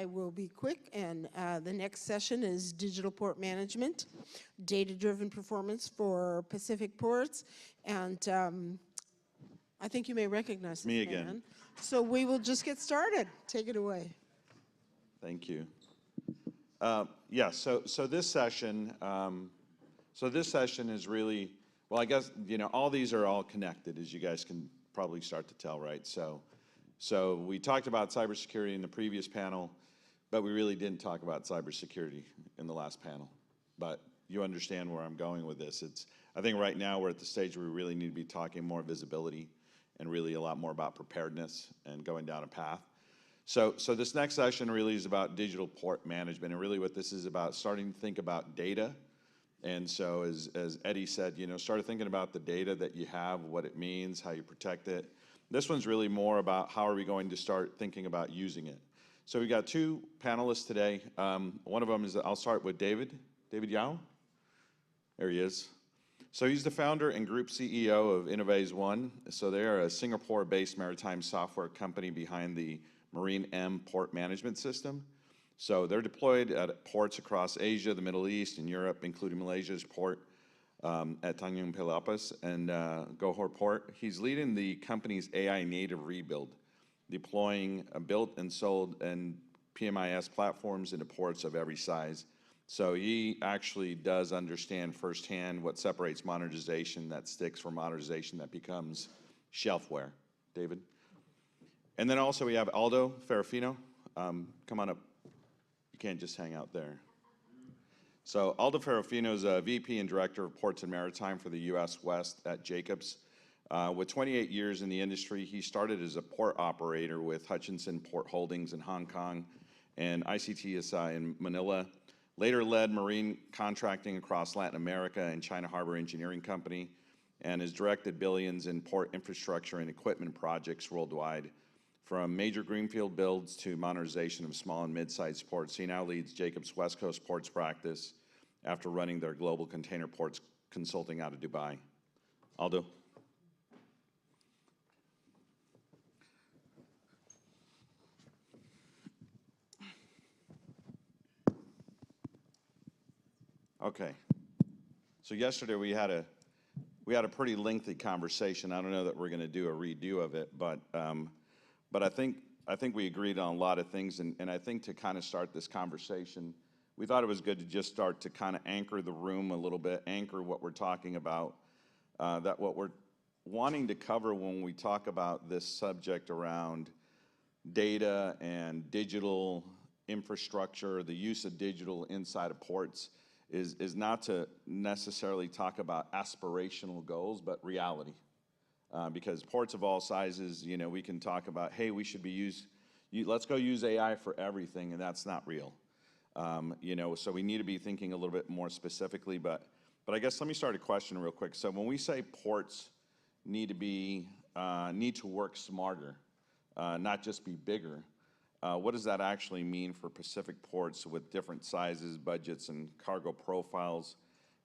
I will be quick, and the next session is Digital Port Management, Data-Driven Performance for Pacific Ports, and I think you may recognize this Me man. again. So we will just get started. Take it away. Thank you. Yeah, so this session, is really, well, I guess, all these are all connected, as you guys can probably start to tell, right? So we talked about cybersecurity in the previous panel, but we really didn't talk about cybersecurity in the last panel. But you understand where I'm going with this. I think right now we're at the stage where we really need to be talking more visibility and really a lot more about preparedness and going down a path. So this next session really is about digital port management, and really what this is about, starting to think about data. And so as Eddie said, start thinking about the data that you have, what it means, how you protect it. This one's really more about how are we going to start thinking about using it. So we got two panelists today. One of them is, I'll start with David Yao. There he is. So he's the founder and group CEO of InnovAge1. So they are a Singapore-based maritime software company behind the Marine M port management system. So they're deployed at ports across Asia, the Middle East, and Europe, including Malaysia's port at Tanjung Pelapas and Johor Port. He's leading the company's AI native rebuild, deploying built and sold and PMIS platforms into ports of every size. So he actually does understand firsthand what separates modernization that sticks from modernization that becomes shelfware. David? And then also we have Aldo Ferrofino. Come on up. You can't just hang out there. So Aldo Ferrofino is a VP and Director of Ports and Maritime for the U.S. West at Jacobs. With 28 years in the industry, he started as a port operator with Hutchinson Port Holdings in Hong Kong and ICTSI in Manila. Later led marine contracting across Latin America and China Harbor Engineering Company, and has directed billions in port infrastructure and equipment projects worldwide, from major greenfield builds to modernization of small and mid-sized ports. He now leads Jacobs West Coast Ports practice after running their global container ports consulting out of Dubai. Aldo. Okay. So yesterday we had a pretty lengthy conversation. I don't know that we're going to do a redo of it, but I think we agreed on a lot of things, and I think to kind of start this conversation, we thought it was good to just start to kind of anchor the room a little bit, anchor what we're talking about, that what we're wanting to cover when we talk about this subject around data and digital infrastructure, the use of digital inside of ports, is not to necessarily talk about aspirational goals, but reality. Because ports of all sizes, we can talk about, hey, we should be let's go use AI for everything, and that's not real. So we need to be thinking a little bit more specifically, but I guess let me start a question real quick. So when we say ports need to work smarter, not just be bigger, what does that actually mean for Pacific ports with different sizes, budgets, and cargo profiles?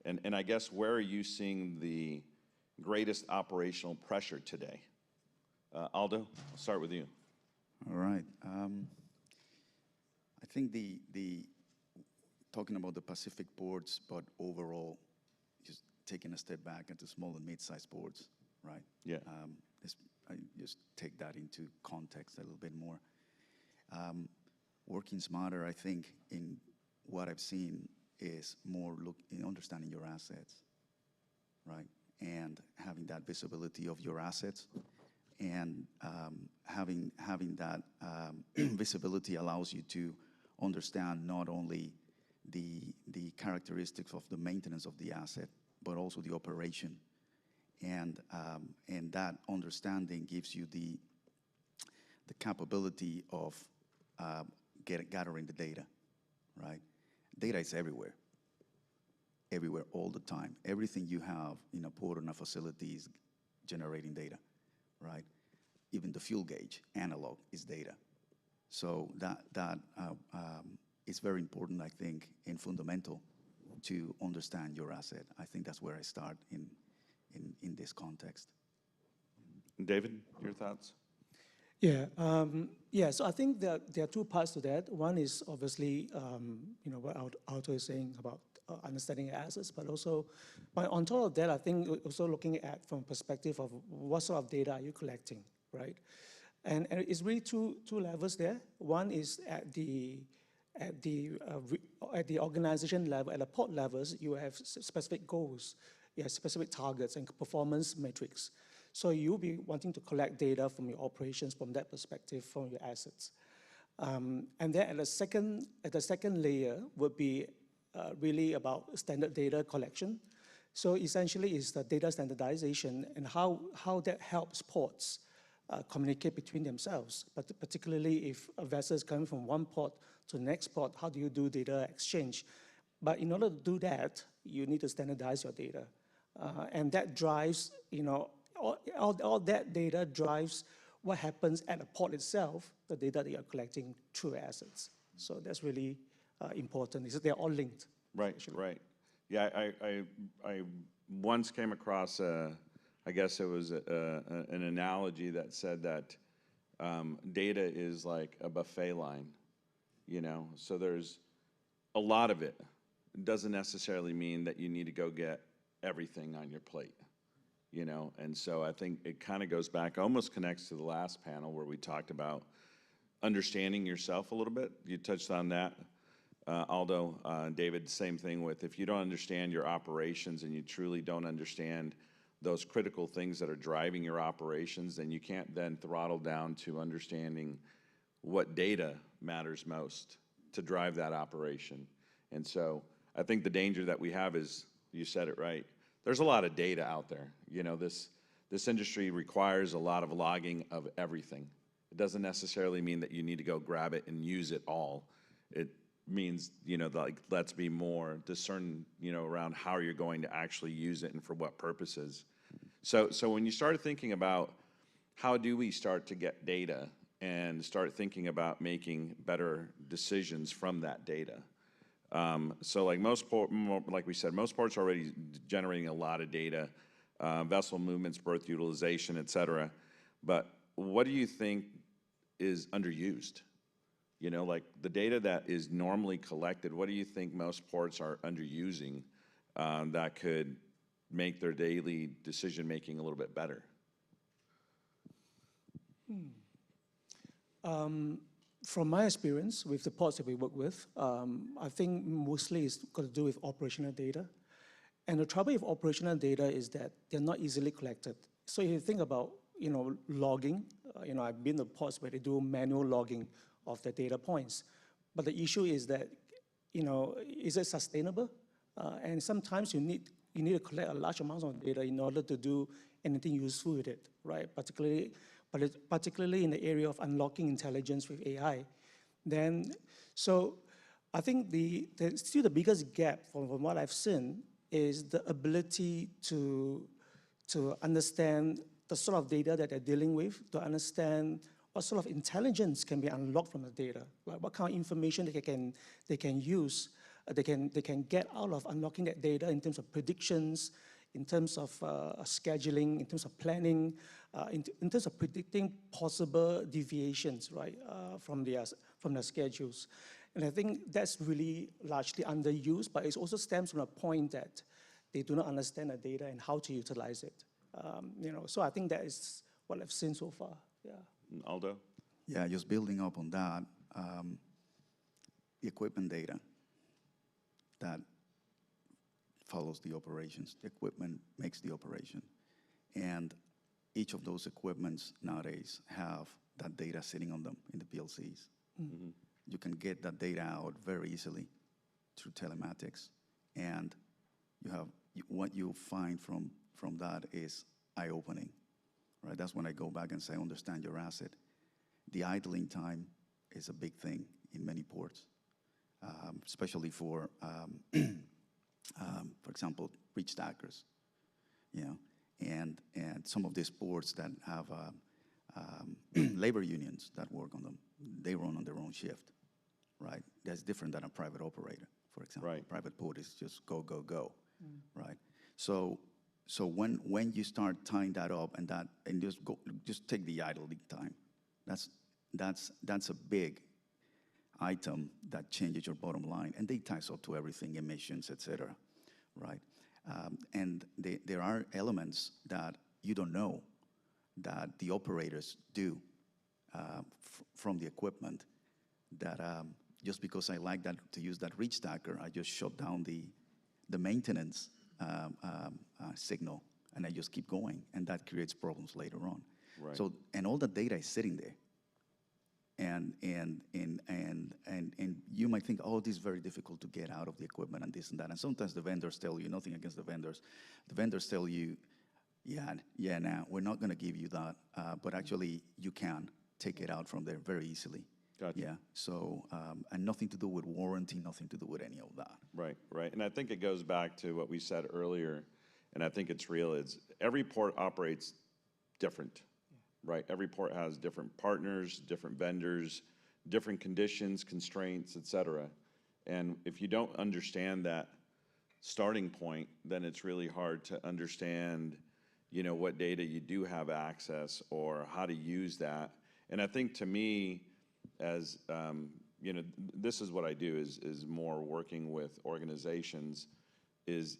And I guess where are you seeing the greatest operational pressure today? Aldo, I'll start with you. All right. I think talking about the Pacific ports, but overall, just taking a step back into small and mid-sized ports, right? Yeah. I just take that into context a little bit more. Working smarter, I think, in what I've seen is more in understanding your assets, right? And having that visibility of your assets, and having that visibility allows you to understand not only the characteristics of the maintenance of the asset, but also the operation. And that understanding gives you the capability of gathering the data, right? Data is everywhere all the time. Everything you have in a port or in a facility is generating data, right? Even the fuel gauge, analog, is data. So that is very important, I think, and fundamental to understand your asset. I think that's where I start in this context. David, your thoughts? Yeah. So I think there are two parts to that. One is obviously, what Aldo is saying about understanding assets, but also, on top of that, I think also looking at from perspective of what sort of data are you collecting, right? And it's really two levels there. One is at the organization level, at the port levels, you have specific goals, you have specific targets and performance metrics. So you'll be wanting to collect data from your operations from that perspective, from your assets. And then at the second layer would be really about standard data collection. So essentially it's the data standardization and how that helps ports communicate between themselves, but particularly if a vessel is coming from one port to the next port, how do you do data exchange? But in order to do that, you need to standardize your data. And that drives, all that data drives what happens at the port itself, the data that you're collecting through assets. So that's really important. They're all linked. Right, actually. right. Yeah, I once came across, I guess it was an analogy that said that data is like a buffet line, So there's a lot of it. It doesn't necessarily mean that you need to go get everything on your plate, And so I think it kind of goes back, almost connects to the last panel where we talked about understanding yourself a little bit. You touched on that, Aldo, David, same thing with if you don't understand your operations and you truly don't understand those critical things that are driving your operations, then you can't then throttle down to understanding what data matters most to drive that operation. And so I think the danger that we have is, you said it right, there's a lot of data out there. This industry requires a lot of logging of everything. It doesn't necessarily mean that you need to go grab it and use it all. It means, like, let's be more discerning, around how you're going to actually use it and for what purposes. So when you start thinking about how do we start to get data and start thinking about making better decisions from that data. So like like we said, most ports are already generating a lot of data, vessel movements, berth utilization, et cetera. But what do you think is underused? Like the data that is normally collected, what do you think most ports are underusing that could make their daily decision-making a little bit better? From my experience with the ports that we work with, I think mostly it's got to do with operational data. And the trouble with operational data is that they're not easily collected. So if you think about, logging, I've been to ports where they do manual logging of the data points. But the issue is that, is it sustainable? And sometimes you need to collect a large amount of data in order to do anything useful with it, right? Particularly in the area of unlocking intelligence with AI. So I think still the biggest gap from what I've seen is the ability to understand the sort of data that they're dealing with, to understand what sort of intelligence can be unlocked from the data, like what kind of information they can use, they can get out of unlocking that data in terms of predictions, in terms of scheduling, in terms of planning, in terms of predicting possible deviations, right, from their schedules. And I think that's really largely underused, but it also stems from a point that they do not understand the data and how to utilize it. So I think that is what I've seen so far. Yeah. Aldo? Yeah, just building up on that, the equipment data that follows the operations. The equipment makes the operation. And each of those equipments nowadays have that data sitting on them in the PLCs. Mm-hmm. You can get that data out very easily through telematics. And what you find from that is eye-opening, right? That's when I go back and say, understand your asset. The idling time is a big thing in many ports, especially for example, breach stackers, and some of these ports that have labor unions that work on them, they run on their own shift, right? That's different than a private operator, for example. Right. Private port is just go, go, go, right? So when you start tying that up and just take the idling time, That's a big item that changes your bottom line, and they ties up to everything, emissions, et cetera, right? And there are elements that you don't know that the operators do from the equipment that just because I like that to use that reach stacker, I just shut down the maintenance signal, and I just keep going, and that creates problems later on. Right. So, and all the data is sitting there. And you might think, oh, this is very difficult to get out of the equipment and this and that. And sometimes the vendors tell you, nothing against the vendors tell you, yeah, nah, we're not going to give you that, but actually you can take it out from there very easily. Gotcha. Yeah. So, and nothing to do with warranty, nothing to do with any of that. Right, right. And I think it goes back to what we said earlier, and I think it's real, is every port operates different, right? Every port has different partners, different vendors, different conditions, constraints, et cetera. And if you don't understand that starting point, then it's really hard to understand, you know, what data you do have access or how to use that. And I think to me, as you know, this is what I do is more working with organizations, is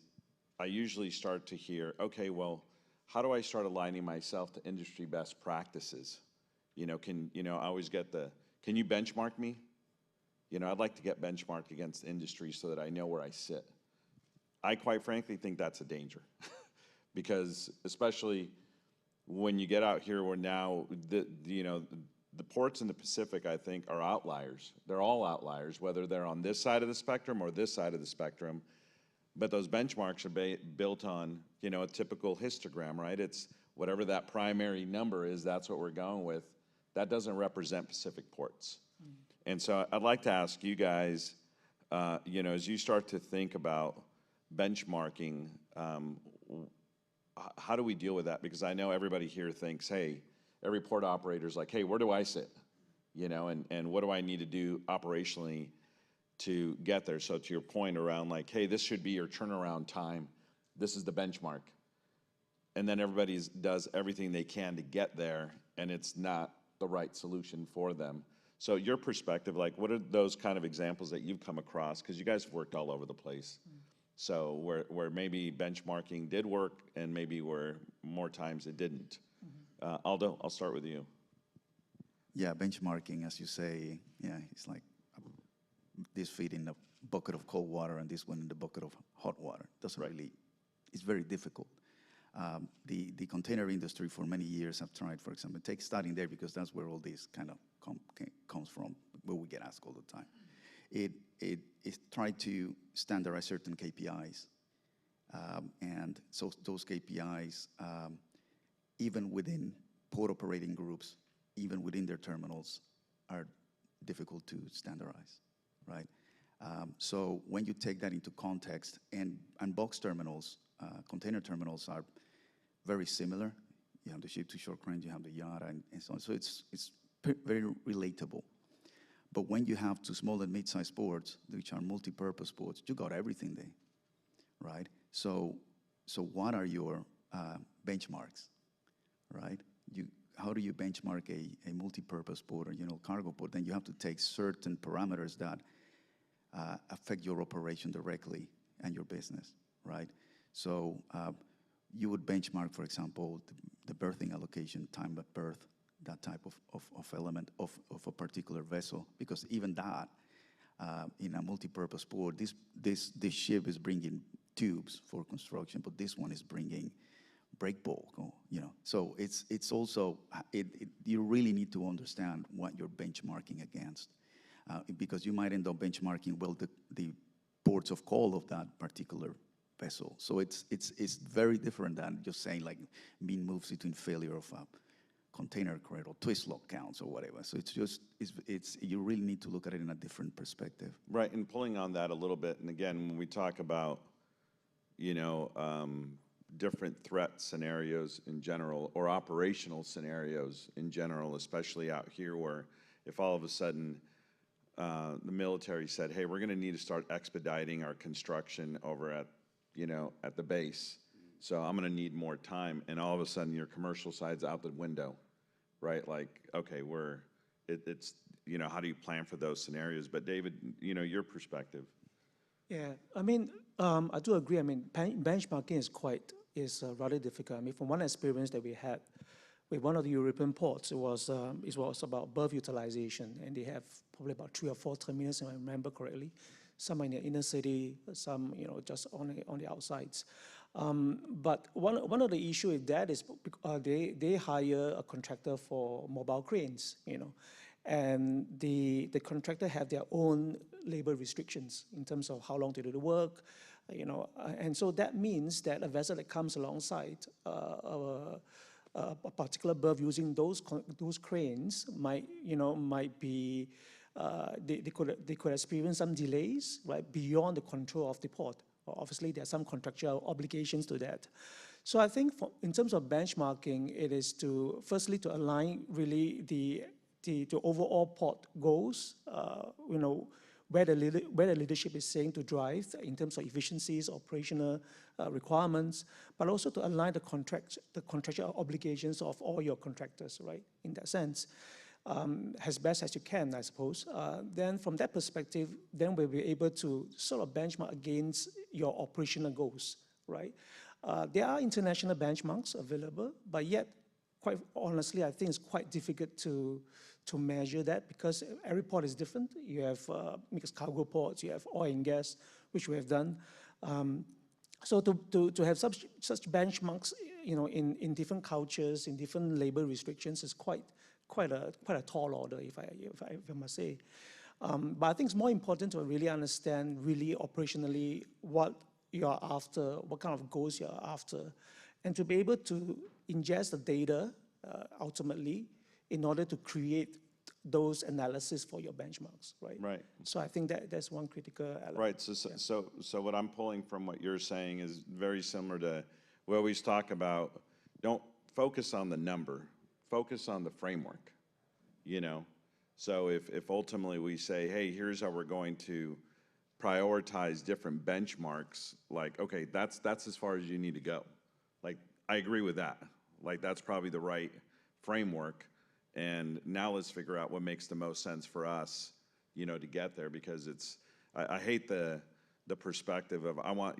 I usually start to hear, okay, well, how do I start aligning myself to industry best practices? You know, I always get can you benchmark me? You know, I'd like to get benchmarked against the industry so that I know where I sit. I quite frankly think that's a danger because especially when you get out here where now, you know, the ports in the Pacific, I think, are outliers. They're all outliers, whether they're on this side of the spectrum or this side of the spectrum. But those benchmarks are built on, you know, a typical histogram, right? It's whatever that primary number is, that's what we're going with. That doesn't represent Pacific ports. And so I'd like to ask you guys, you know, as you start to think about benchmarking, how do we deal with that? Because I know everybody here thinks, hey, every port operator's like, hey, where do I sit? You know, and what do I need to do operationally to get there? So to your point around like, hey, this should be your turnaround time. This is the benchmark. And then everybody does everything they can to get there, and it's not the right solution for them. So your perspective, like what are those kind of examples that you've come across? Because you guys have worked all over the place. So where maybe benchmarking did work and maybe where more times it didn't. Aldo, I'll start with you. Yeah, benchmarking, as you say, yeah, it's like this feed in a bucket of cold water and this one in the bucket of hot water. Doesn't really, it's very difficult. The container industry for many years have tried, for example, starting there because that's where all this kind of comes from, where we get asked all the time. It tried to standardize certain KPIs. And so those KPIs, even within port operating groups, even within their terminals, are difficult to standardize, right? So when you take that into context, and box terminals, container terminals are very similar. You have the ship-to-shore crane, you have the yard, and so on. So it's very relatable. But when you have to small and mid-sized ports, which are multi-purpose ports, you got everything there, right? So what are your benchmarks, right? How do you benchmark a multi-purpose port or, you know, cargo port? Then you have to take certain parameters that affect your operation directly and your business, right? So you would benchmark, for example, the berthing allocation, time of berth, that type of element of a particular vessel, because even that, in a multi-purpose port, this ship is bringing tubes for construction, but this one is bringing break bulk, you know. So it's also, you really need to understand what you're benchmarking against, because you might end up benchmarking, well, the ports of call of that particular vessel. So it's very different than just saying like mean moves between failure of a container crate or twist lock counts or whatever. So you really need to look at it in a different perspective. Right, and pulling on that a little bit, and again, when we talk about, you know, different threat scenarios in general, or operational scenarios in general, especially out here where if all of a sudden the military said, hey, we're gonna need to start expediting our construction over at, you know, at the base, so I'm gonna need more time, and all of a sudden your commercial side's out the window right? Like, okay, it's, how do you plan for those scenarios? But David, your perspective. Yeah, I mean, I do agree. I mean, benchmarking is rather difficult. I mean, from one experience that we had with one of the European ports, it was about berth utilization, and they have probably about 3 or 4 terminals, if I remember correctly. Some are in the inner city, some just on the outsides. But one of the issue with that is they hire a contractor for mobile cranes, and the contractor have their own labor restrictions in terms of how long to do the work, and so that means that a vessel that comes alongside a particular berth using those cranes might be they could experience some delays, right, beyond the control of the port. Obviously, there are some contractual obligations to that. So I think in terms of benchmarking, it is firstly to align really the overall port goals, where the leadership is saying to drive in terms of efficiencies, operational requirements, but also to align the contractual obligations of all your contractors, right, in that sense, as best as you can, I suppose. Then from that perspective, then we'll be able to sort of benchmark against your operational goals, right? There are international benchmarks available, but yet, quite honestly, I think it's quite difficult to measure that because every port is different. You have mixed cargo ports, you have oil and gas, which we have done. So to have such benchmarks, in different cultures, in different labor restrictions, is quite a tall order, if I must say. But I think it's more important to really understand really operationally what you are after, what kind of goals you are after, and to be able to ingest the data ultimately in order to create those analysis for your benchmarks, right? Right. So I think that's one critical element. Right. So what I'm pulling from what you're saying is very similar to we always talk about. Don't focus on the number, focus on the framework. So if ultimately we say, hey, here's how we're going to prioritize different benchmarks, like, okay, that's as far as you need to go. Like, I agree with that. Like, that's probably the right framework. And now let's figure out what makes the most sense for us, to get there, because I hate the perspective of I want,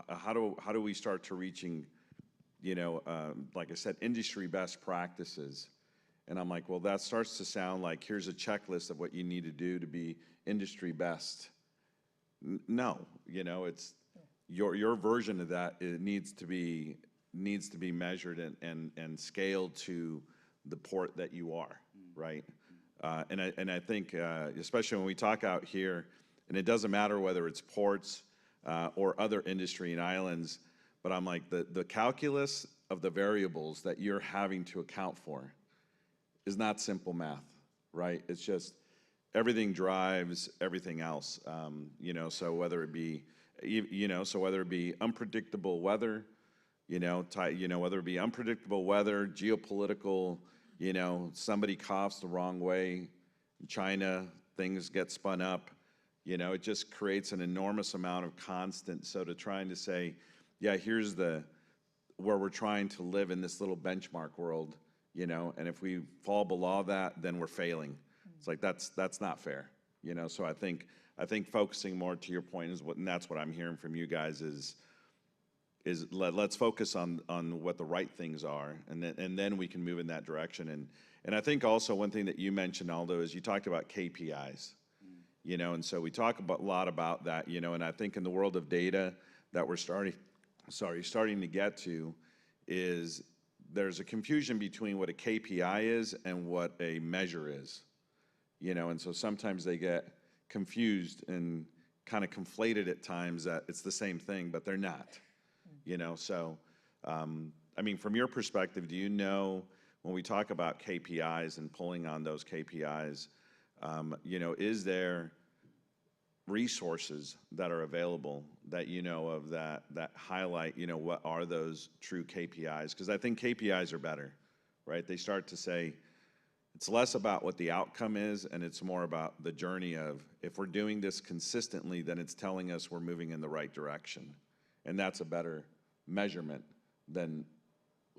how do we start to reaching, like I said, industry best practices. And I'm like, well, that starts to sound like here's a checklist of what you need to do to be industry best. No, it's your version of that. It needs to be measured and scaled to the port that you are, right? And I think, especially when we talk out here, and it doesn't matter whether it's ports or other industry and islands, but I'm like, the calculus of the variables that you're having to account for is not simple math, right? It's just everything drives everything else, so whether it be, unpredictable weather, whether it be unpredictable weather, geopolitical, somebody coughs the wrong way, in China, things get spun up, it just creates an enormous amount of constant. So to trying to say, yeah, here's where we're trying to live in this little benchmark world, and if we fall below that, then we're failing. It's like, that's not fair, so I think focusing more to your point and that's what I'm hearing from you guys is let's focus on what the right things are, and then we can move in that direction. And I think also one thing that you mentioned, Aldo, is you talked about KPIs, and so we talk a lot about that, and I think in the world of data that we're starting to get to is there's a confusion between what a KPI is and what a measure is, and so sometimes they get confused and kind of conflated at times that it's the same thing, but they're not. So, I mean, from your perspective, do you know when we talk about KPIs and pulling on those KPIs, is there resources that are available that of that highlight, what are those true KPIs? Because I think KPIs are better, right? They start to say it's less about what the outcome is, and it's more about the journey of if we're doing this consistently, then it's telling us we're moving in the right direction. And that's a better measurement than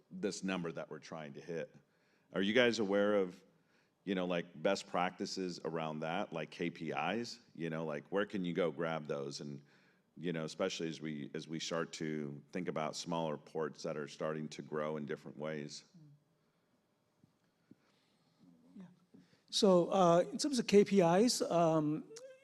this number that we're trying to hit. Are you guys aware of, like best practices around that, like KPIs? Like where can you go grab those? And, especially as we start to think about smaller ports that are starting to grow in different ways. So in terms of KPIs,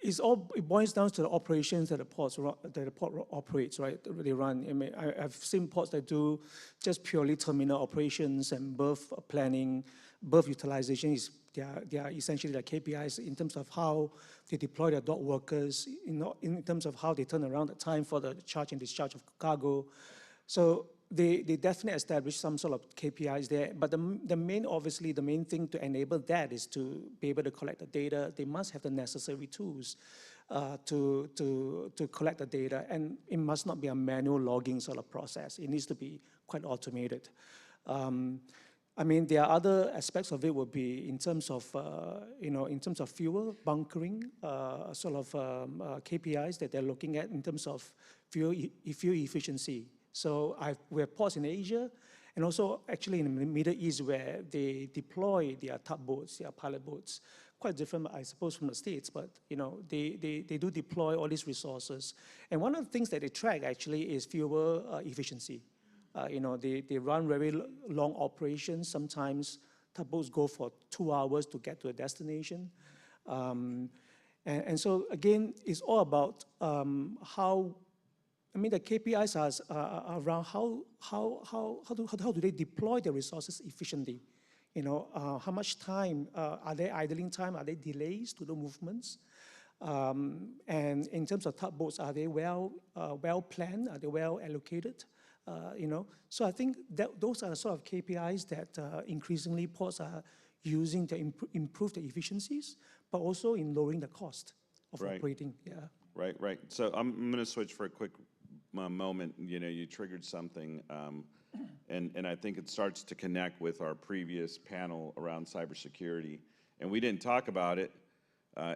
it boils down to the operations that the port operates, right? They run. I mean, I've seen ports that do just purely terminal operations and berth planning, berth utilization they are essentially the KPIs in terms of how they deploy their dock workers, in terms of how they turn around the time for the charge and discharge of cargo. So they definitely establish some sort of KPIs there, but the main thing to enable that is to be able to collect the data. They must have the necessary tools to collect the data, and it must not be a manual logging sort of process. It needs to be quite automated. I mean, there are other aspects of it would be in terms of, in terms of fuel, bunkering, sort of KPIs that they're looking at in terms of fuel efficiency. So we have ports in Asia, and also actually in the Middle East where they deploy their tugboats, their pilot boats. Quite different, I suppose, from the States, but they do deploy all these resources. And one of the things that they track actually is fuel efficiency. They run very long operations. Sometimes tugboats go for 2 hours to get to a destination. And so again, it's all about the KPIs are around how do they deploy their resources efficiently? How much time, are they idling time? Are there delays to the movements? And in terms of tugboats, are they well planned? Are they well allocated? So I think that those are the sort of KPIs that increasingly ports are using to improve the efficiencies, but also in lowering the cost of operating. Yeah. Right. So I'm going to switch for a quick moment. You triggered something, and I think it starts to connect with our previous panel around cybersecurity. And we didn't talk about it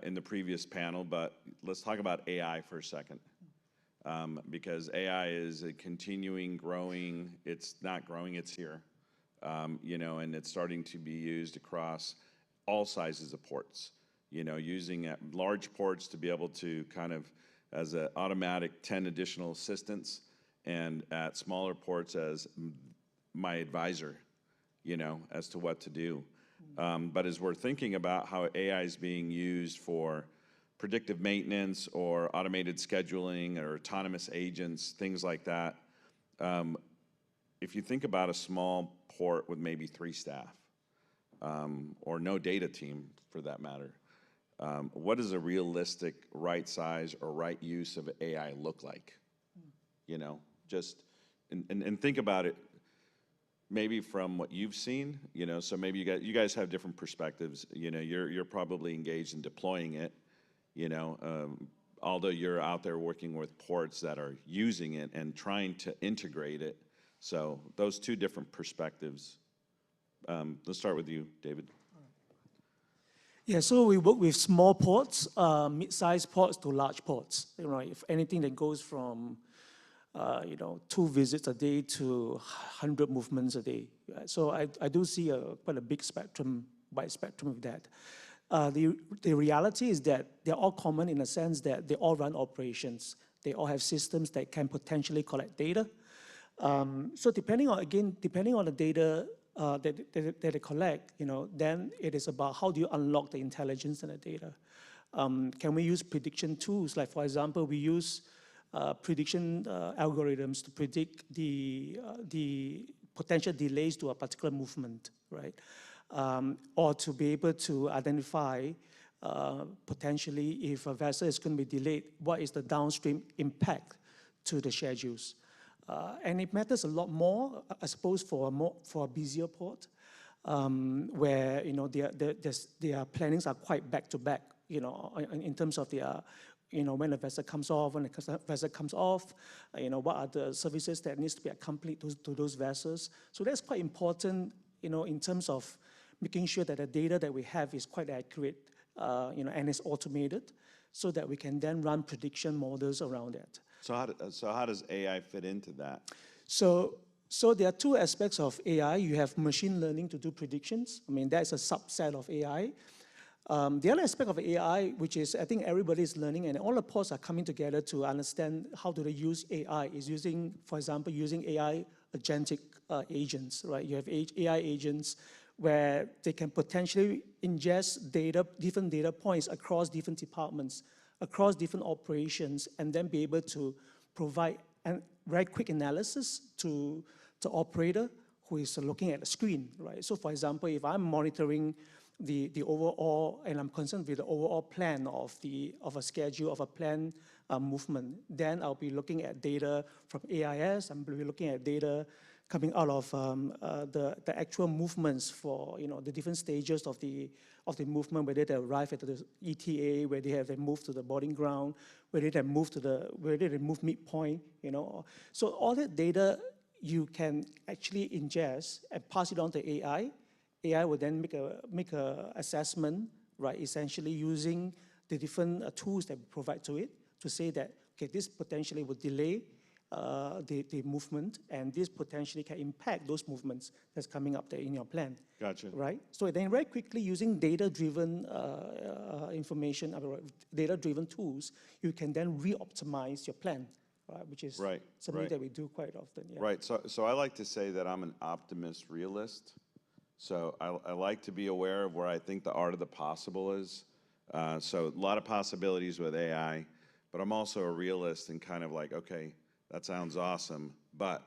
in the previous panel, but let's talk about AI for a second. Because AI is a continuing growing, it's not growing, it's here, and it's starting to be used across all sizes of ports, using at large ports to be able to kind of as an automatic 10 additional assistants, and at smaller ports as my advisor, as to what to do. But as we're thinking about how AI is being used for predictive maintenance or automated scheduling or autonomous agents, things like that. If you think about a small port with maybe 3 staff, or no data team for that matter, what does a realistic right size or right use of AI look like? And think about it maybe from what you've seen, so maybe you guys have different perspectives. You're probably engaged in deploying it. Although you're out there working with ports that are using it and trying to integrate it. So those 2 different perspectives. Let's start with you, David. Yeah, so we work with small ports, mid-sized ports to large ports. If anything that goes from 2 visits a day to 100 movements a day. So I do see quite a big wide spectrum of that. The reality is that they're all common in the sense that they all run operations. They all have systems that can potentially collect data. So depending on the data that they collect, then it is about how do you unlock the intelligence in the data. Can we use prediction tools? Like, for example, we use prediction algorithms to predict the potential delays to a particular movement, right? Or to be able to identify potentially if a vessel is going to be delayed, what is the downstream impact to the schedules. And it matters a lot more, I suppose, for a busier port, where their plannings are quite back to back, in terms of their, when a vessel comes off, when a vessel comes off, what are the services that needs to be accompanied to those vessels. So that's quite important, in terms of making sure that the data that we have is quite accurate, and is automated, so that we can then run prediction models around that. So how does AI fit into that? So So there are two aspects of AI. You have machine learning to do predictions. I mean, that's a subset of AI. The other aspect of AI, which is I think everybody is learning, and all the ports are coming together to understand how do they use AI, is using, for example, using AI agentic agents, right? You have AI agents where they can potentially ingest data, different data points across different departments, across different operations, and then be able to provide a very quick analysis to the operator who is looking at the screen, right? So for example, if I'm monitoring the overall, and I'm concerned with the overall plan of a schedule, of a plan movement, then I'll be looking at data from AIS, I'm be looking at data coming out of the actual movements for, you know, the different stages of the movement, whether they arrive at the ETA, whether they move to the boarding ground, whether they move midpoint, you know. So all that data you can actually ingest and pass it on to AI. AI will then make a assessment, right? Essentially using the different tools that we provide to it to say that, okay, this potentially will delay the movement, and this potentially can impact those movements that's coming up there in your plan. Gotcha. Right? So then very quickly using data-driven information, data-driven tools, you can then re-optimize your plan, right? Which is something that we do quite often. Yeah. Right, so I like to say that I'm an optimist realist. So I like to be aware of where I think the art of the possible is. So a lot of possibilities with AI, but I'm also a realist and kind of like, okay, that sounds awesome, but,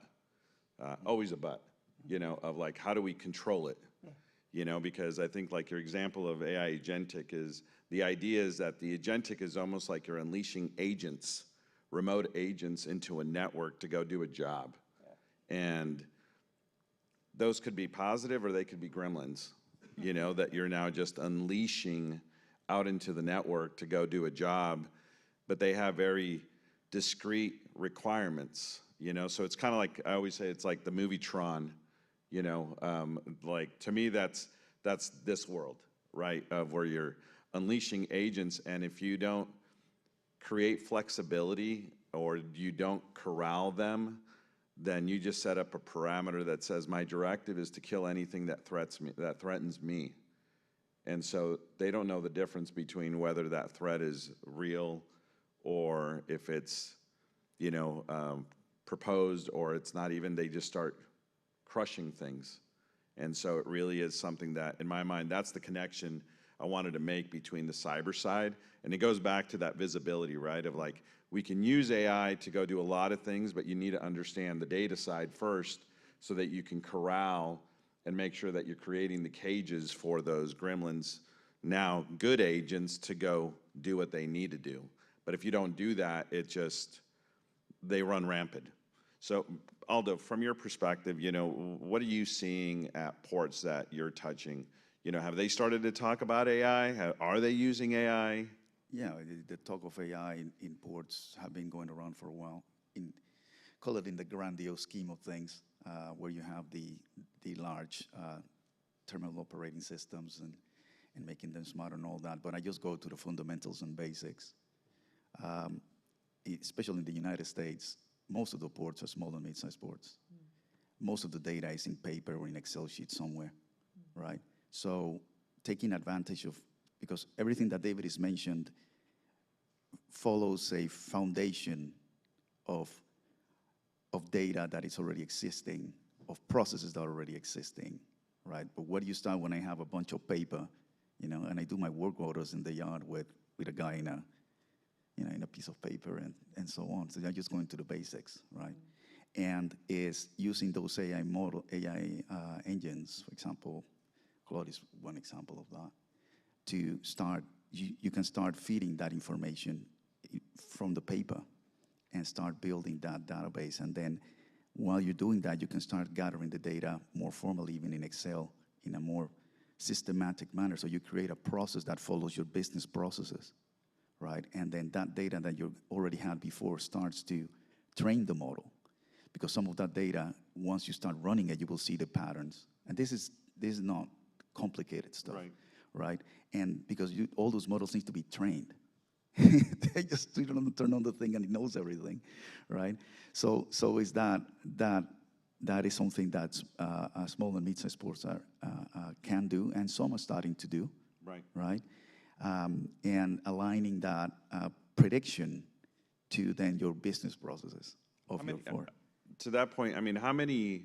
always a but, you know, of like, how do we control it? Yeah. You know, because I think like your example of AI agentic is, the idea is that the agentic is almost like you're unleashing agents, remote agents into a network to go do a job. Yeah. And those could be positive or they could be gremlins, you know, that you're now just unleashing out into the network to go do a job, but they have very discrete requirements, you know? So it's kind of like, I always say it's like the movie Tron, you know? Like, to me, that's this world, right? Of where you're unleashing agents, and if you don't create flexibility or you don't corral them, then you just set up a parameter that says my directive is to kill anything that threatens me. And so they don't know the difference between whether that threat is real or if it's, you know, proposed, or it's not even, they just start crushing things. And so it really is something that, in my mind, that's the connection I wanted to make between the cyber side. And it goes back to that visibility, right? Of like, we can use AI to go do a lot of things, but you need to understand the data side first so that you can corral and make sure that you're creating the cages for those gremlins, now good agents, to go do what they need to do. But if you don't do that, it just, they run rampant. So Aldo, from your perspective, you know, what are you seeing at ports that you're touching? You know, have they started to talk about AI? Are they using AI? Yeah, the talk of AI in ports have been going around for a while. Call it in the grandiose scheme of things, where you have the large terminal operating systems and making them smart and all that. But I just go to the fundamentals and basics. Especially in the United States, most of the ports are small and mid-sized ports. Most of the data is in paper or in Excel sheets somewhere, right? So taking advantage of, because everything that David has mentioned follows a foundation of data that is already existing, of processes that are already existing, right? But where do you start when I have a bunch of paper, you know, and I do my work orders in the yard with a guy in a, you know, in a piece of paper and so on. So I'm just going to the basics, right? And is using those AI engines, for example, Claude is one example of that, to start, you can start feeding that information from the paper and start building that database. And then while you're doing that, you can start gathering the data more formally, even in Excel, in a more systematic manner. So you create a process that follows your business processes, right? And then that data that you already had before starts to train the model. Because some of that data, once you start running it, you will see the patterns. And this is not complicated stuff, right? And because all those models need to be trained. They just turn on the thing and it knows everything, right? So is that that is something that small and mid-sized ports can do, and some are starting to do. Right. Right? And aligning that prediction to then your business processes of your port. To that point, I mean, how many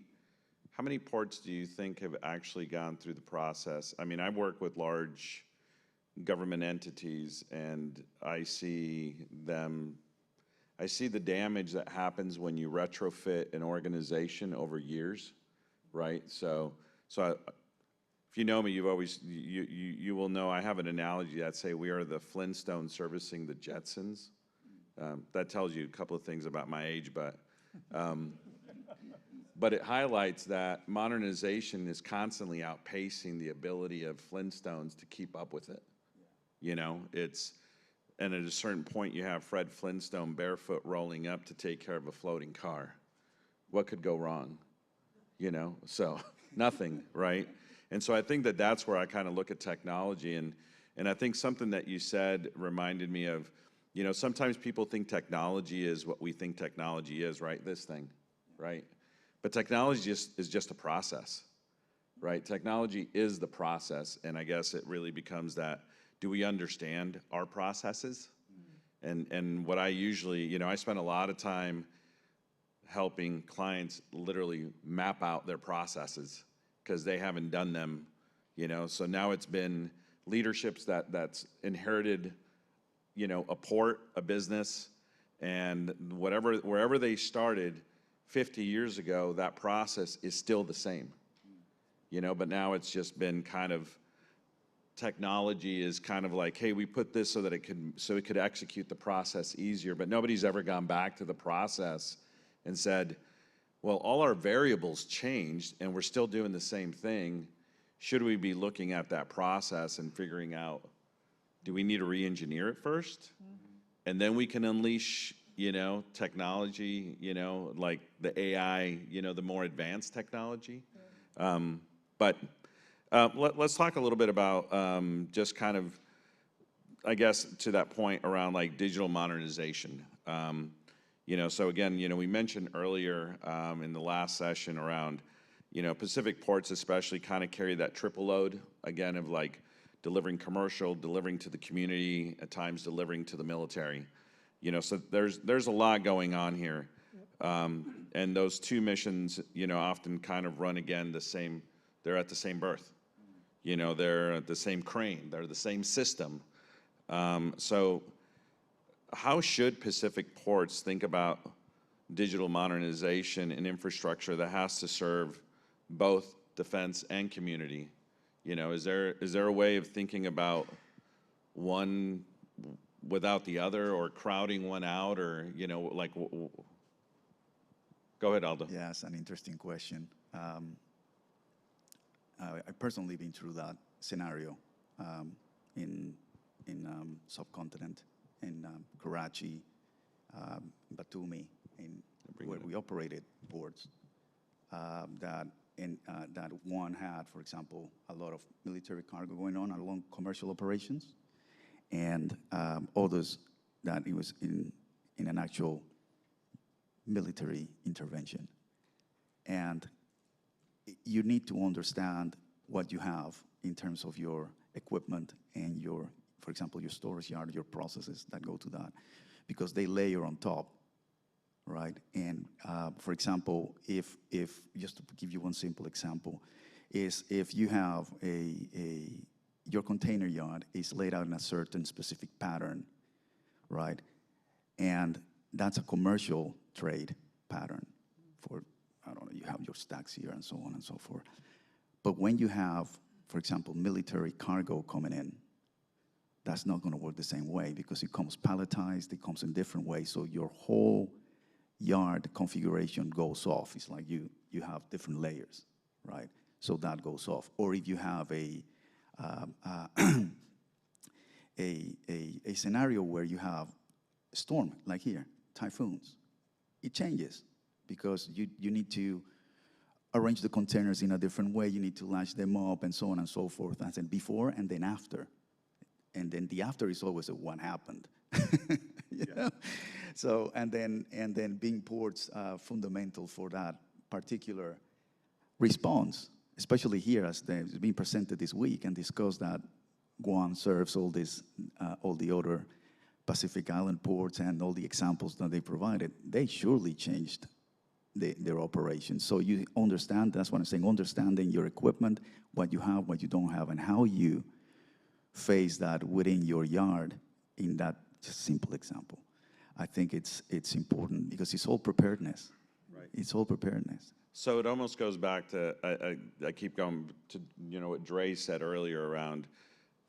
ports do you think have actually gone through the process? I mean, I work with large government entities, and I see the damage that happens when you retrofit an organization over years, right? So if you know me, you will know I have an analogy that say we are the Flintstones servicing the Jetsons. That tells you a couple of things about my age, but it highlights that modernization is constantly outpacing the ability of Flintstones to keep up with it. You know, and at a certain point you have Fred Flintstone barefoot rolling up to take care of a floating car. What could go wrong? You know, so nothing, right? And so I think that that's where I kind of look at technology, and I think something that you said reminded me of, you know, sometimes people think technology is what we think technology is, right? This thing, right? But technology is just a process, right? Technology is the process, and I guess it really becomes that, do we understand our processes? And what I usually, you know, I spend a lot of time helping clients literally map out their processes because they haven't done them, you know? So now it's been leaderships that's inherited, you know, a port, a business, and wherever they started 50 years ago, that process is still the same, you know, but now it's just been kind of, technology is kind of like, hey, we put this so that it could execute the process easier, but nobody's ever gone back to the process and said, well, all our variables changed and we're still doing the same thing. Should we be looking at that process and figuring out, do we need to re-engineer it first? And then we can unleash, you know, technology, you know, like the AI, you know, the more advanced technology. Let's talk a little bit about just kind of, I guess, to that point around like digital modernization. You know, so again, you know, we mentioned earlier in the last session around, you know, Pacific Ports especially kind of carry that triple load, again, of like delivering commercial, delivering to the community, at times delivering to the military. You know, so there's a lot going on here. And those two missions, you know, often kind of run again they're at the same berth. You know, they're the same crane, they're the same system. So how should Pacific Ports think about digital modernization and infrastructure that has to serve both defense and community? You know, is there a way of thinking about one without the other, or crowding one out, or, you know, like, go ahead, Aldo. Yeah, it's an interesting question. I personally been through that scenario in subcontinent, in Karachi, Batumi, where we operated ports. That one had, for example, a lot of military cargo going on along commercial operations, and others that it was in an actual military intervention. And you need to understand what you have in terms of your equipment and your, for example, your storage yard, your processes that go to that, because they layer on top, right? And for example, if just to give you one simple example, is if you have your container yard is laid out in a certain specific pattern, right? And that's a commercial trade pattern for, I don't know, you have your stacks here and so on and so forth. But when you have, for example, military cargo coming in, that's not gonna work the same way because it comes palletized, it comes in different ways, so your whole yard configuration goes off. It's like you have different layers, right? So that goes off. Or if you have a scenario where you have a storm, like here, typhoons, it changes because you need to arrange the containers in a different way, you need to latch them up and so on and so forth. I said before and then after. And then the after is always a what happened. You know? So, and then being ports fundamental for that particular response, especially here as it's being presented this week and discussed that Guam serves all the other Pacific Island ports and all the examples that they provided, they surely changed their operations. So you understand, that's what I'm saying, understanding your equipment, what you have, what you don't have, and how you face that within your yard in that just simple example. I think it's important because it's all preparedness. Right. It's all preparedness. So it almost goes back to, I keep going to, what Dre said earlier around,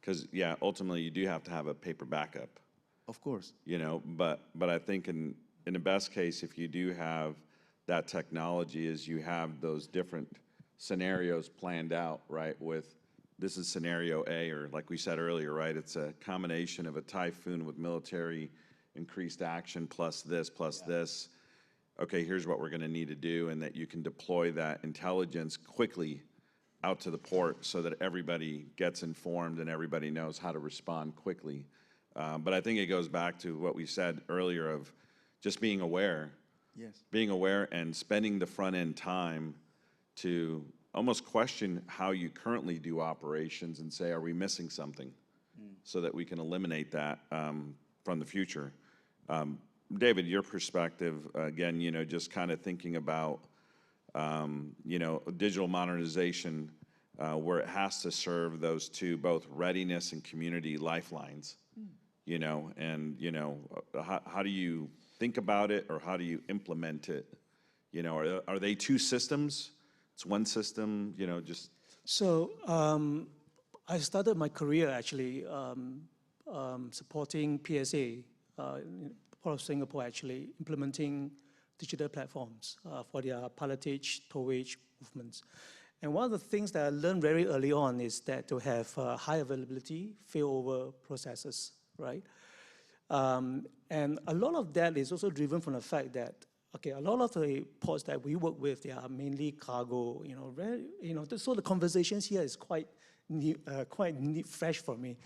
because, yeah, ultimately you do have to have a paper backup. Of course. But I think in the best case, if you do have that technology, is you have those different scenarios planned out, right? With this is scenario A, or like we said earlier, right? It's a combination of a typhoon with military increased action plus this, this. Okay, here's what we're gonna need to do, and that you can deploy that intelligence quickly out to the port so that everybody gets informed and everybody knows how to respond quickly. But I think it goes back to what we said earlier of just being aware. Yes. Being aware and spending the front end time to almost question how you currently do operations and say, are we missing something? So that we can eliminate that from the future. David, your perspective, again, just kind of thinking about, digital modernization where it has to serve those two, both readiness and community lifelines, how do you think about it, or how do you implement it? Are they two systems? It's one system, just. So I started my career actually supporting PSA, Port of Singapore, actually implementing digital platforms for their pilotage, towage movements. And one of the things that I learned very early on is that to have high availability failover processes, right? And a lot of that is also driven from the fact that, okay, a lot of the ports that we work with, they are mainly cargo, so the conversations here is quite new, fresh for me.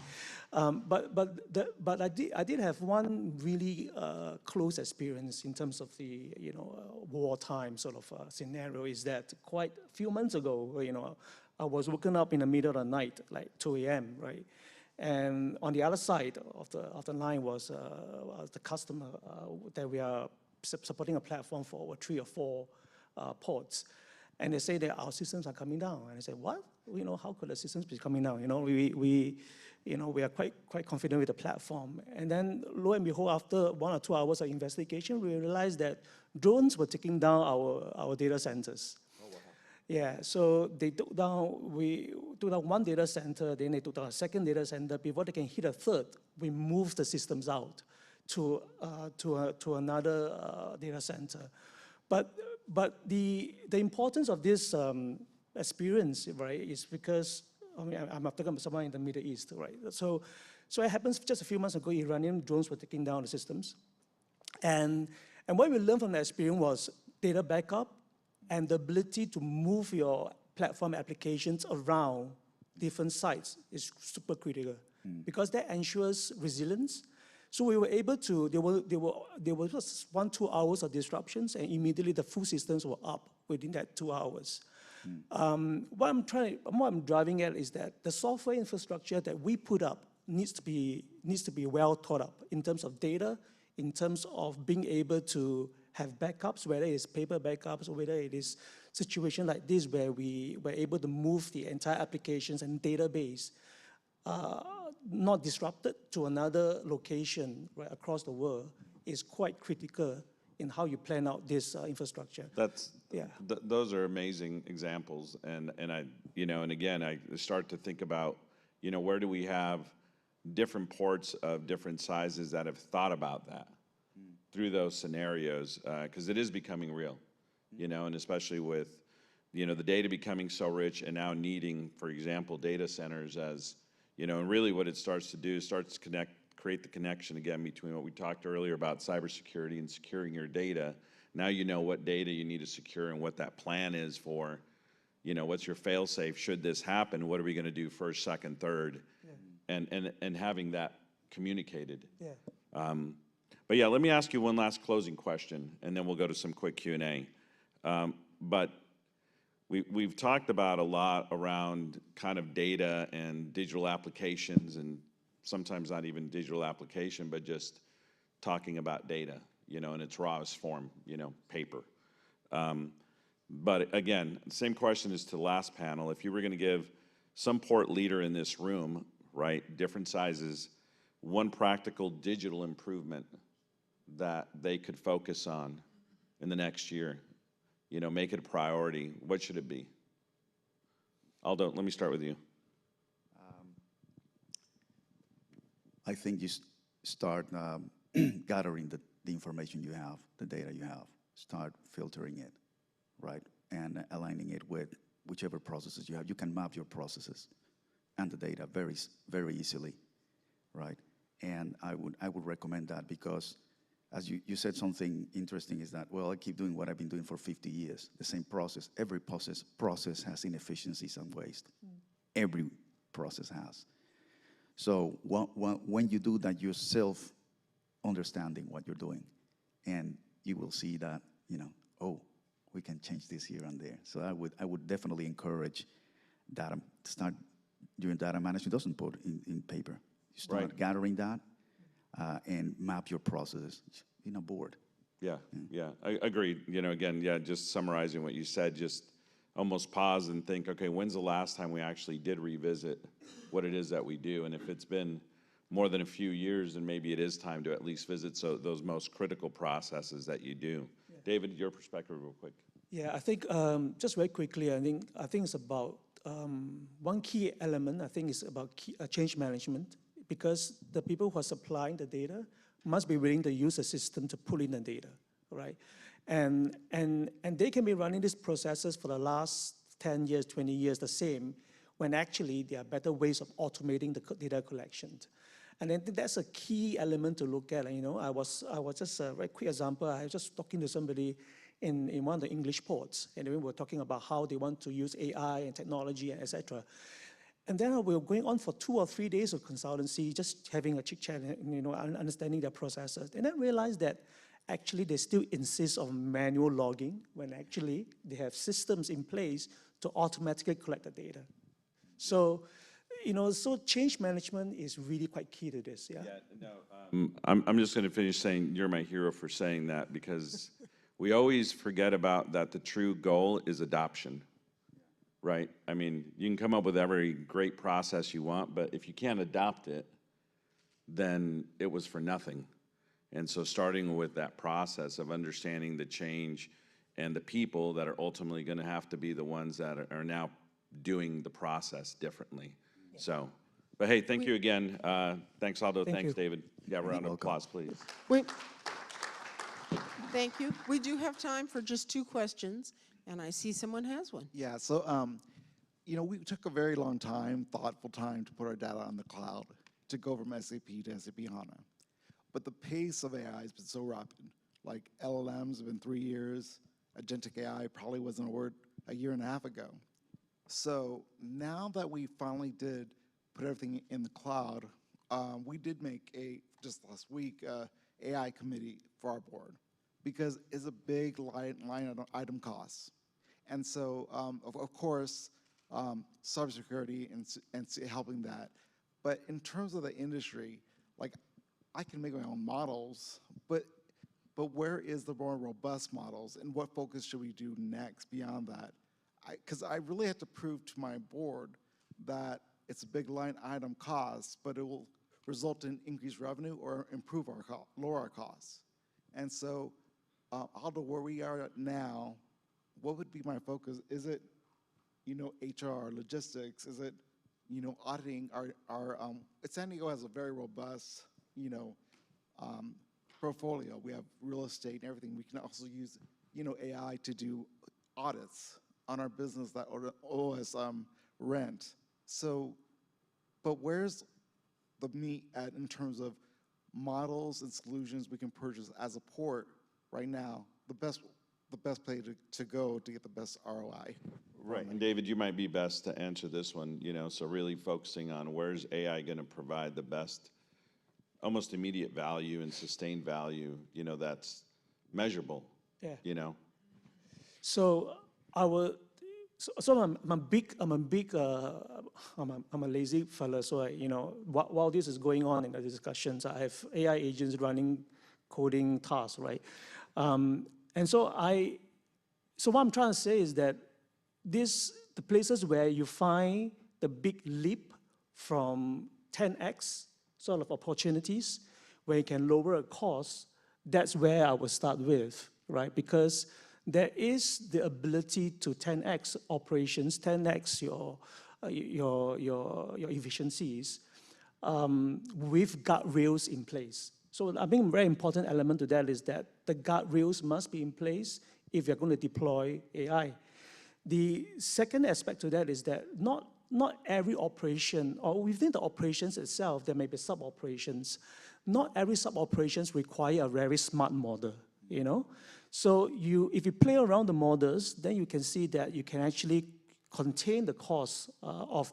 But I did have one really close experience in terms of the wartime sort of scenario. Is that quite a few months ago, I was woken up in the middle of the night, like 2 a.m., right? And on the other side of the line was the customer that we are supporting a platform for 3 or 4 ports. And they say that our systems are coming down. And I said, what? How could the systems be coming down? We are quite confident with the platform. And then lo and behold, after 1 or 2 hours of investigation, we realized that drones were taking down our data centers. Oh, wow. Yeah, so they took down, we took down 1 data center, then they took down a 2nd data center. Before they can hit a 3rd, we moved the systems out to another data center. But the importance of this experience, right, is because, I'm talking about someone in the Middle East, right? So it happens just a few months ago, Iranian drones were taking down the systems. And what we learned from that experience was data backup and the ability to move your platform applications around different sites is super critical because that ensures resilience. So we were able to, there were just 1-2 hours of disruptions, and immediately the full systems were up within that 2 hours. What I'm driving at is that the software infrastructure that we put up needs to be well thought up in terms of data, in terms of being able to have backups, whether it's paper backups or whether it is situation like this where we were able to move the entire applications and database not disrupted to another location right across the world is quite critical in how you plan out this infrastructure. Those are amazing examples, and again, I start to think about, where do we have different ports of different sizes that have thought about that through those scenarios, because it is becoming real, and especially with, the data becoming so rich and now needing, for example, data centers as, and really what it starts to do is starts to create the connection again between what we talked earlier about cybersecurity and securing your data. Now you know what data you need to secure and what that plan is for, what's your fail-safe should this happen, what are we going to do first, second, third, and having that communicated. Yeah. But yeah, let me ask you one last closing question, and then we'll go to some quick Q&A. But we've talked about a lot around kind of data and digital applications, and sometimes not even digital application, but just talking about data, in its rawest form, paper. But again, same question as to the last panel. If you were going to give some port leader in this room, right, different sizes, one practical digital improvement that they could focus on in the next year, make it a priority, what should it be? Aldo, let me start with you. I think you start gathering the information you have, the data you have, start filtering it, right? And aligning it with whichever processes you have. You can map your processes and the data very, very easily, right? And I would recommend that because, as you said something interesting, is that, well, I keep doing what I've been doing for 50 years, the same process. Every process has inefficiencies and waste. Every process has. So when you do that, you're self-understanding what you're doing, and you will see that, oh, we can change this here and there. So I would definitely encourage data, start doing data management. Doesn't put in paper. You start gathering that and map your processes in a board. Yeah, I agree. Again, just summarizing what you said, just almost pause and think, okay, when's the last time we actually did revisit what it is that we do? And if it's been more than a few years, then maybe it is time to at least visit those most critical processes that you do. Yeah. David, your perspective real quick. Yeah, I think just very quickly, I think it's about one key element. I think is about change management, because the people who are supplying the data must be willing to use the system to pull in the data, right? And they can be running these processes for the last 10 years, 20 years the same, when actually there are better ways of automating the data collection. And I think that's a key element to look at. I was just a very quick example. I was just talking to somebody in one of the English ports, and we were talking about how they want to use AI and technology, and et cetera. And then we were going on for 2 or 3 days of consultancy, just having a chit chat, understanding their processes. And I realized that actually they still insist on manual logging when actually they have systems in place to automatically collect the data. So, so change management is really quite key to this. Yeah. I'm just going to finish saying you're my hero for saying that, because we always forget about that. The true goal is adoption. Right? I mean, you can come up with every great process you want, but if you can't adopt it, then it was for nothing. And so starting with that process of understanding the change and the people that are ultimately going to have to be the ones that are now doing the process differently. Yeah. So, but hey, thank you again. Thanks, Aldo. Thanks, David. Yeah, round of applause, please. Thank you. We do have time for just 2 questions. And I see someone has one. Yeah, so, we took a very long time, thoughtful time to put our data on the cloud, to go from SAP to SAP HANA. But the pace of AI has been so rapid. Like LLMs have been 3 years. Agentic AI probably wasn't a word a year and a half ago. So now that we finally did put everything in the cloud, we did make just last week, AI committee for our board, because it's a big line item cost. And so, of course, cybersecurity and helping that. But in terms of the industry, like, I can make my own models, but where is the more robust models, and what focus should we do next beyond that? Because I really have to prove to my board that it's a big line item cost, but it will result in increased revenue or improve our lower our costs. And so, Aldo, where we are at now, what would be my focus? Is it, HR, logistics? Is it, auditing our San Diego has a very robust, portfolio. We have real estate and everything. We can also use, AI to do audits on our business that owe us rent. So, but where's the meat at in terms of models and solutions we can purchase as a port right now? The best place to go to get the best ROI. Right, and David, you might be best to answer this one, so really focusing on where's AI going to provide the best, almost immediate value and sustained value, that's measurable, Yeah. So I'm a lazy fella, so while this is going on in the discussions, I have AI agents running coding tasks, right? And so what I'm trying to say is that the places where you find the big leap from 10x sort of opportunities, where you can lower a cost, that's where I would start with, right? Because there is the ability to 10x operations, 10x your efficiencies with guardrails in place. So I think a very important element to that is that the guardrails must be in place if you're going to deploy AI. The second aspect to that is that not every operation, or within the operations itself, there may be sub-operations. Not every sub-operations require a very smart model, So if you play around the models, then you can see that you can actually contain the cost of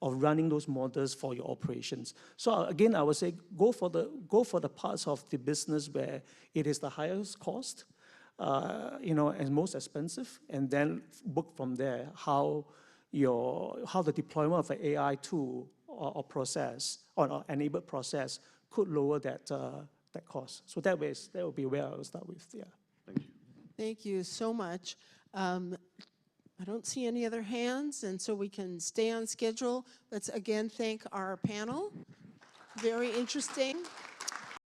running those models for your operations. So again, I would say go for the parts of the business where it is the highest cost, and most expensive, and then work from there how the deployment of an AI tool or process or enabled process could lower that cost. So that would be where I will start with. Yeah. Thank you. Thank you so much. I don't see any other hands, and so we can stay on schedule. Let's again thank our panel. Very interesting.